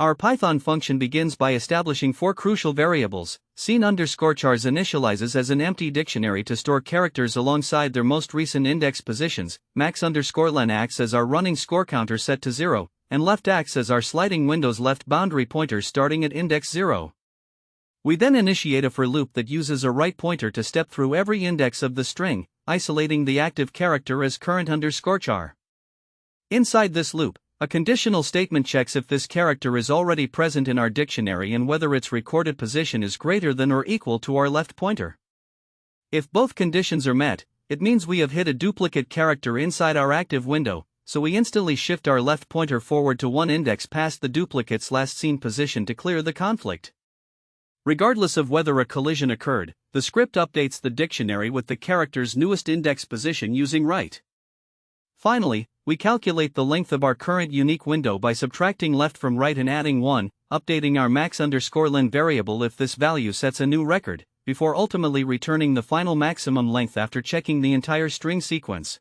Our Python function begins by establishing 4 crucial variables. Scene_chars initializes as an empty dictionary to store characters alongside their most recent index positions, max_len acts as our running score counter set to 0, and left acts as our sliding window's left boundary pointer starting at index 0. We then initiate a for loop that uses a right pointer to step through every index of the string, isolating the active character as current_char. Inside this loop, a conditional statement checks if this character is already present in our dictionary and whether its recorded position is greater than or equal to our left pointer. If both conditions are met, it means we have hit a duplicate character inside our active window, so we instantly shift our left pointer forward to 1 index past the duplicate's last seen position to clear the conflict. Regardless of whether a collision occurred, the script updates the dictionary with the character's newest index position using right. Finally, we calculate the length of our current unique window by subtracting left from right and adding 1, updating our max_len variable if this value sets a new record, before ultimately returning the final maximum length after checking the entire string sequence.